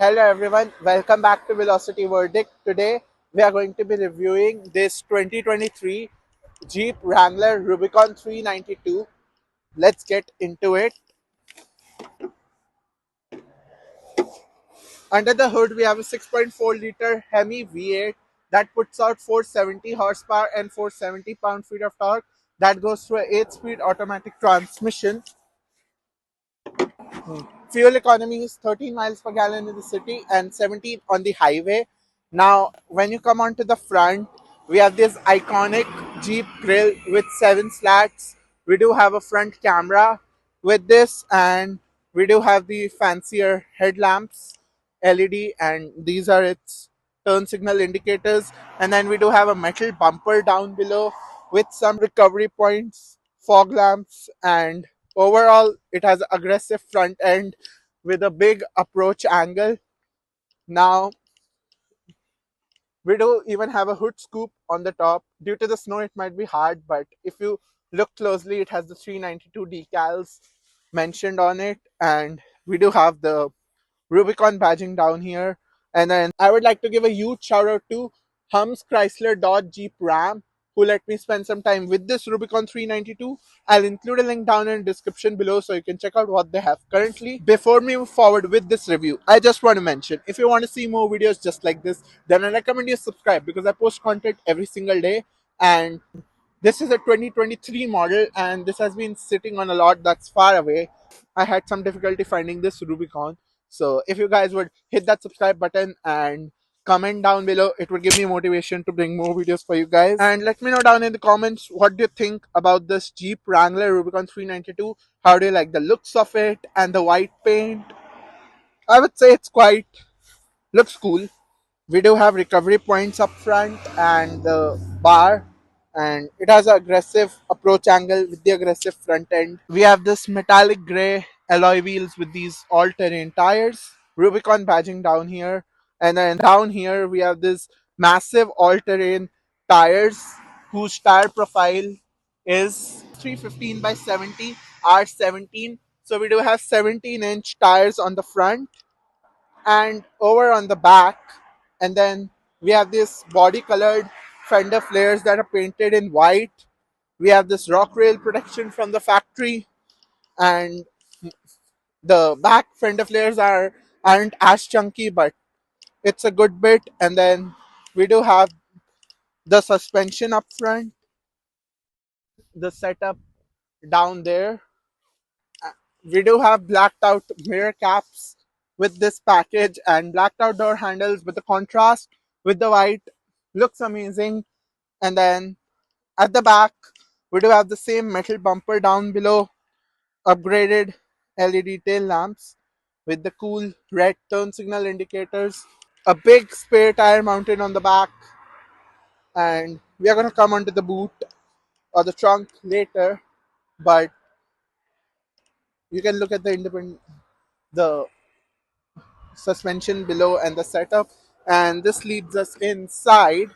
Hello everyone, welcome back to Velocity Verdict. Today we are going to be reviewing this 2023 Jeep Wrangler Rubicon 392. Let's get into it. Under the hood we have a 6.4 liter Hemi V8 that puts out 470 horsepower and 470 pound-feet of torque. That goes through an 8-speed automatic transmission. Fuel economy is 13 miles per gallon in the city and 17 on the highway. Now, when you come onto the front, we have this iconic Jeep grille with 7 slats. We do have a front camera with this, and we do have the fancier headlamps, LED, and these are its turn signal indicators. And then we do have a metal bumper down below with some recovery points, fog lamps, and overall, it has aggressive front end with a big approach angle. Now, we do even have a hood scoop on the top. Due to the snow, it might be hard, but if you look closely, it has the 392 decals mentioned on it, and we do have the Rubicon badging down here. And then I would like to give a huge shout out to Hums Chrysler Dodge Jeep Ram, who let me spend some time with this Rubicon 392. I'll include a link down in the description below so you can check out what they have currently. Before we move forward with this review, I just want to mention, if you want to see more videos just like this, then I recommend you subscribe because I post content every single day. And this is a 2023 model, and this has been sitting on a lot that's far away. I had some difficulty finding this Rubicon. So if you guys would hit that subscribe button and comment down below, it would give me motivation to bring more videos for you guys. And let me know down in the comments, what do you think about this Jeep Wrangler Rubicon 392? How do you like the looks of it and the white paint? I would say it's quite looks cool. We do have recovery points up front and the bar, and it has an aggressive approach angle with the aggressive front end. We have this metallic gray alloy wheels with these all-terrain tires, Rubicon badging down here, and then down here we have this massive all-terrain tires whose tire profile is 315 by 70 R17. So we do have 17-inch tires on the front and over on the back. And then we have this body colored fender flares that are painted in white. We have this rock rail protection from the factory, and the back fender flares aren't as chunky, but it's a good bit. And then we do have the suspension up front, the setup down there. We do have blacked out mirror caps with this package and blacked out door handles, with the contrast with the white looks amazing. And then at the back we do have the same metal bumper down below, upgraded LED tail lamps with the cool red turn signal indicators, a big spare tire mounted on the back. And we are going to come onto the boot or the trunk later, but you can look at the suspension below and the setup. And this leads us inside.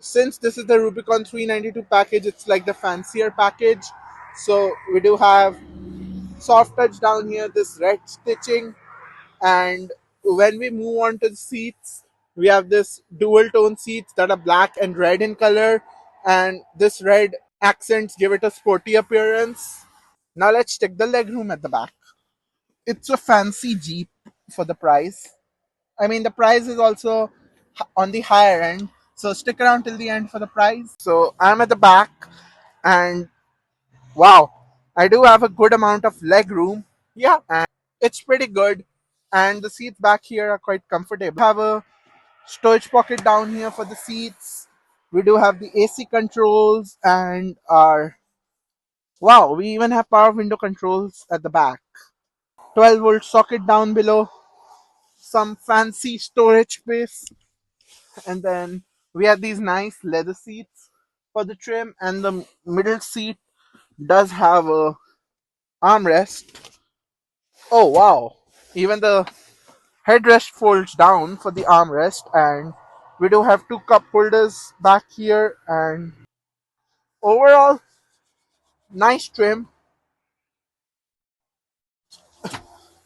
Since this is the Rubicon 392 package, it's like the fancier package. So we do have soft touch down here, this red stitching. And when we move on to the seats, we have this dual tone seats that are black and red in color, and this red accents give it a sporty appearance. Now let's check the legroom at the back. It's a fancy Jeep for the price. I mean, the price is also on the higher end. So stick around till the end for the price. So I'm at the back, and wow, I do have a good amount of leg room. Yeah, and it's pretty good. And the seats back here are quite comfortable. Have a storage pocket down here for the seats. We do have the AC controls and our wow, we even have power window controls at the back. 12-volt socket down below, some fancy storage space, and then we have these nice leather seats for the trim, and the middle seat does have a armrest. Oh wow, even the headrest folds down for the armrest, and we do have two cup holders back here. And overall, nice trim,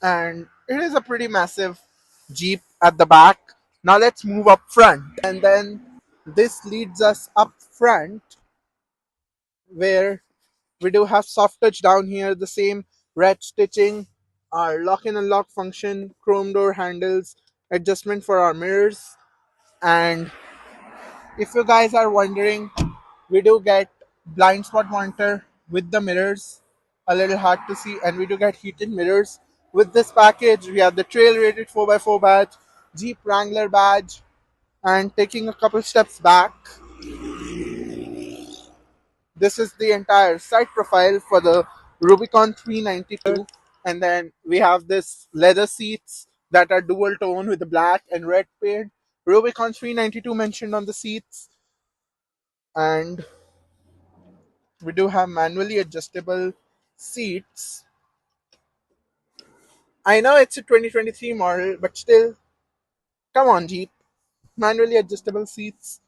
and it is a pretty massive Jeep at the back. Now let's move up front. And then this leads us up front where we do have soft touch down here, the same red stitching, our lock and unlock function, chrome door handles, adjustment for our mirrors. And if you guys are wondering, we do get blind spot monitor with the mirrors, a little hard to see, and we do get heated mirrors. With this package, we have the trail rated 4x4 badge, Jeep Wrangler badge, and taking a couple steps back, this is the entire side profile for the Rubicon 392. And then we have this leather seats that are dual tone with the black and red paint. Rubicon 392 mentioned on the seats. And we do have manually adjustable seats. I know it's a 2023 model, but still, come on, Jeep. Manually adjustable seats.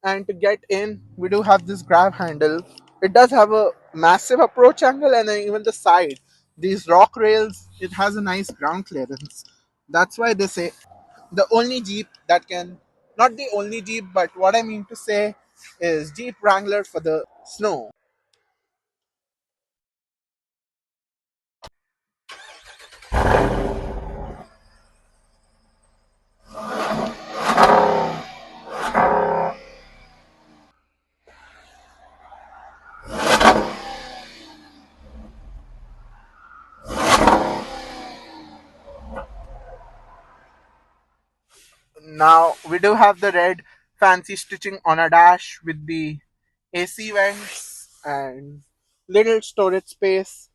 And to get in, we do have this grab handle. It does have a massive approach angle, and then even the side, these rock rails, it has a nice ground clearance. That's why they say the only Jeep that can, not the only Jeep, but what I mean to say is Jeep Wrangler for the snow. Now we do have the red fancy stitching on a dash with the AC vents and little storage space.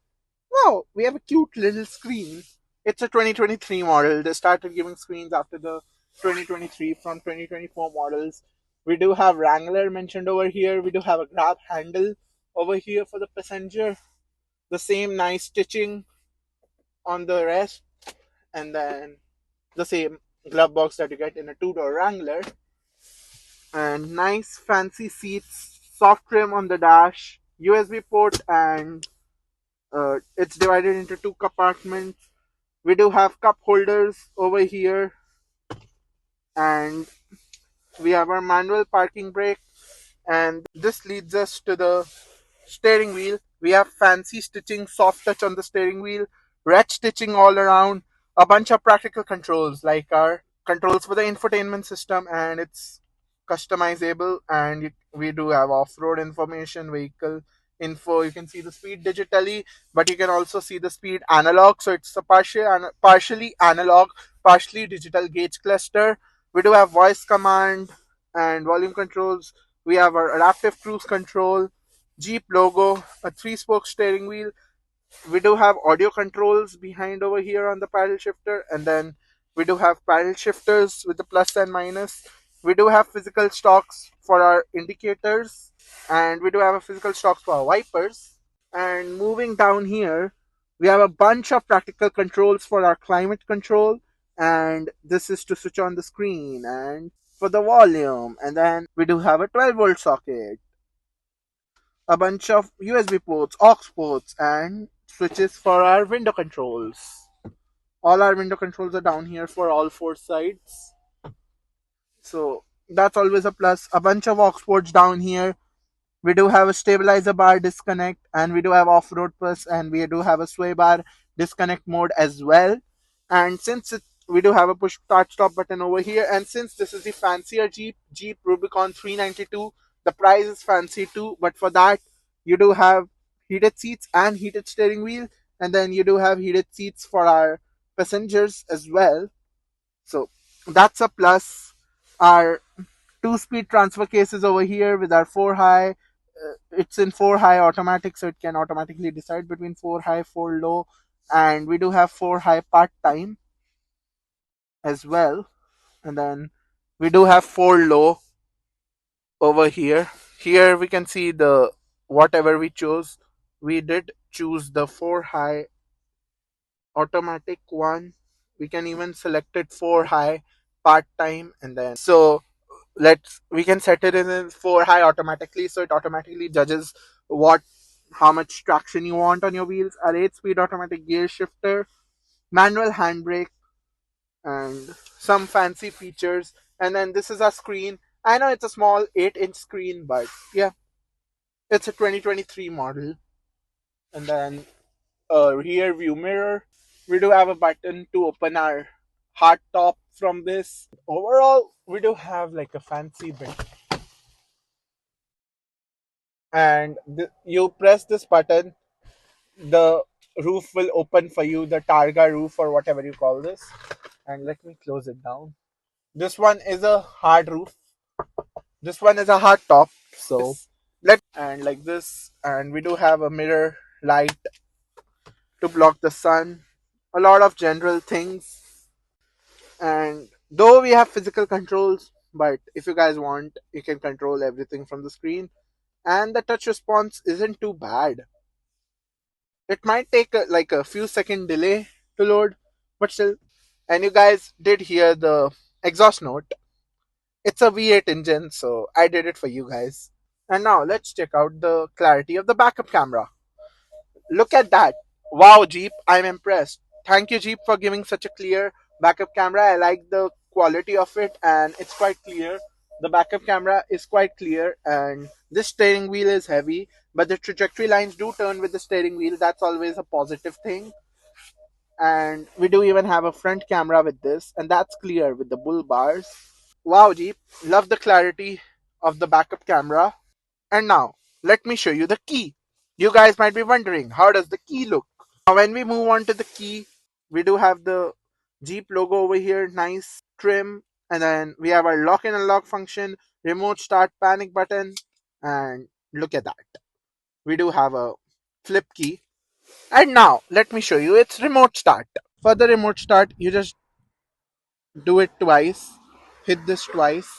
Wow, we have a cute little screen. It's a 2023 model. They started giving screens after the 2023 from 2024 models. We do have Wrangler mentioned over here. We do have a grab handle over here for the passenger. The same nice stitching on the rest, and then the same glove box that you get in a two-door Wrangler. And nice fancy seats, soft trim on the dash, USB port, and it's divided into two compartments. We do have cup holders over here, and we have our manual parking brake. And this leads us to the steering wheel. We have fancy stitching, soft touch on the steering wheel, red stitching all around, a bunch of practical controls like our controls for the infotainment system, and it's customizable. And we do have off-road information, vehicle info. You can see the speed digitally, but you can also see the speed analog. So it's a partially analog, partially digital gauge cluster. We do have voice command and volume controls. We have our adaptive cruise control, Jeep logo, a three-spoke steering wheel. We do have audio controls behind over here on the paddle shifter, and then we do have paddle shifters with the plus and minus. We do have physical stocks for our indicators, and we do have a physical stocks for our wipers. And moving down here, we have a bunch of practical controls for our climate control, and this is to switch on the screen and for the volume. And then we do have a 12-volt socket, a bunch of USB ports, aux ports, and switches for our window controls. All our window controls are down here for all four sides. So that's always a plus. A bunch of aux ports down here. We do have a stabilizer bar disconnect, and we do have off-road plus, and we do have a sway bar disconnect mode as well. And since we do have a push start stop button over here, and since this is the fancier Jeep Rubicon 392, the price is fancy too. But for that, you do have heated seats and heated steering wheel, and then you do have heated seats for our passengers as well. So that's a plus. Our two-speed transfer cases over here with our 4 high. It's in 4 high automatic, so it can automatically decide between 4 high, 4 low, and we do have 4 high part time as well. And then we do have 4 low over here. Here we can see the whatever we chose. We did choose the 4 high automatic one. We can even select it 4 high part time, and then so we can set it in 4 high automatically, so it automatically judges what how much traction you want on your wheels. A 8-speed automatic gear shifter, manual handbrake, and some fancy features. And then this is our screen. I know it's a small 8-inch screen, but yeah, it's a 2023 model. And then a rear view mirror. We do have a button to open our hard top from this. Overall, we do have like a fancy bit. And you press this button, the roof will open for you, the targa roof or whatever you call this. And let me close it down. This one is a hard roof. This one is a hard top. So let and like this, and we do have a mirror light to block the sun. A lot of general things. And though we have physical controls, but if you guys want, you can control everything from the screen. And the touch response isn't too bad. It might take like a few second delay to load, but still. And you guys did hear the exhaust note. It's a V8 engine, so I did it for you guys. And now let's check out the clarity of the backup camera. Look at that. Wow, Jeep, I'm impressed. Thank you, Jeep, for giving such a clear backup camera. I like the quality of it, and it's quite clear. The backup camera is quite clear, and this steering wheel is heavy, but the trajectory lines do turn with the steering wheel. That's always a positive thing. And we do even have a front camera with this, and that's clear with the bull bars. Wow, Jeep, love the clarity of the backup camera. And now, let me show you the key. You guys might be wondering, how does the key look? Now, when we move on to the key, we do have the Jeep logo over here, nice trim. And then we have our lock and unlock function, remote start panic button. And look at that. We do have a flip key. And now, let me show you its remote start. For the remote start, you just do it twice. Hit this twice.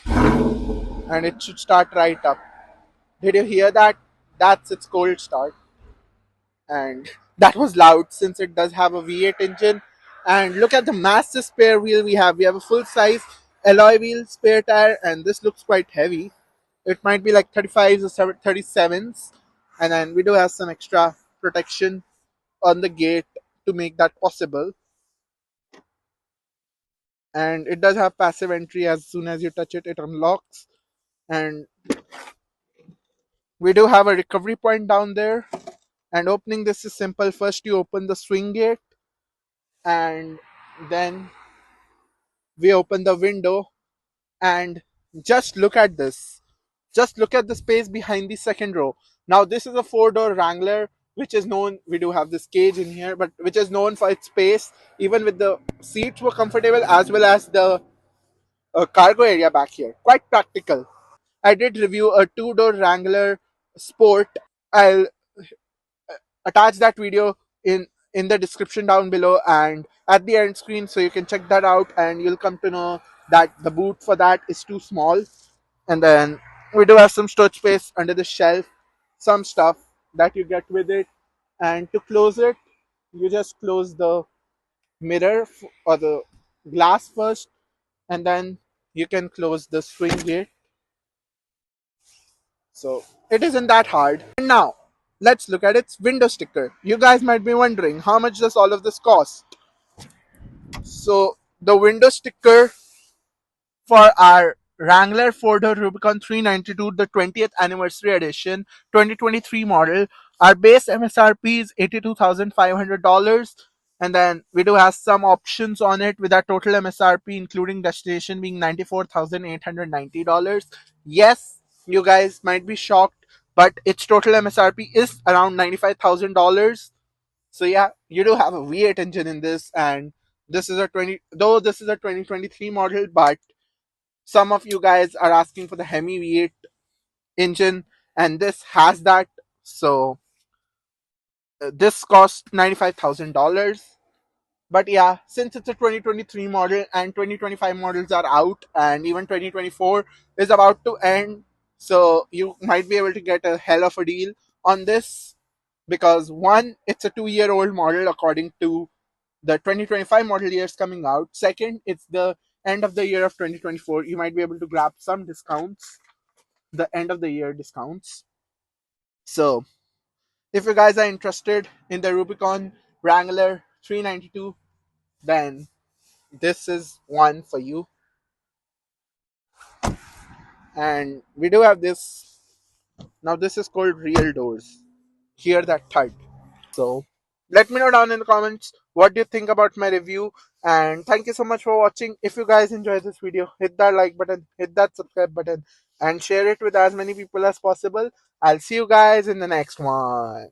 And it should start right up. Did you hear that? That's its cold start. And that was loud since it does have a V8 engine. And look at the massive spare wheel we have. We have a full size alloy wheel, spare tire, and this looks quite heavy. It might be like 35s or 37s. And then we do have some extra protection on the gate to make that possible. And it does have passive entry. As soon as you touch it, it unlocks. And we do have a recovery point down there. And opening this is simple. First, you open the swing gate, and then we open the window. And just look at this. Just look at the space behind the second row. Now, this is a four-door Wrangler, which is known. We do have this cage in here, but which is known for its space. Even with the seats were comfortable, as well as the cargo area back here. Quite practical. I did review a two-door Wrangler Sport. I'll attach that video in the description down below and at the end screen, so you can check that out and you'll come to know that the boot for that is too small. And then we do have some storage space under the shelf, some stuff that you get with it. And to close it, you just close the mirror or the glass first, and then you can close the swing gate. So it isn't that hard. And now let's look at its window sticker. You guys might be wondering, how much does all of this cost? So the window sticker for our Wrangler four-door Rubicon 392, the 20th anniversary edition, 2023 model, our base MSRP is $82,500. And then we do have some options on it with our total MSRP, including destination, being $94,890. Yes, you guys might be shocked, but its total MSRP is around $95,000. So yeah, you do have a V8 engine in this, and this is a 2023 model, but some of you guys are asking for the Hemi V8 engine, and this has that. So this costs $95,000. But yeah, since it's a 2023 model and 2025 models are out, and even 2024 is about to end, so you might be able to get a hell of a deal on this, because one, it's a 2-year-old model according to the 2025 model years coming out. Second, it's the end of the year of 2024. You might be able to grab some discounts, the end of the year discounts. So if you guys are interested in the Rubicon, Wrangler 392, then this is one for you. And we do have this. Now this is called real doors. Hear that thud. So let me know down in the comments what do you think about my review. And thank you so much for watching. If you guys enjoyed this video, hit that like button, hit that subscribe button, and share it with as many people as possible. I'll see you guys in the next one.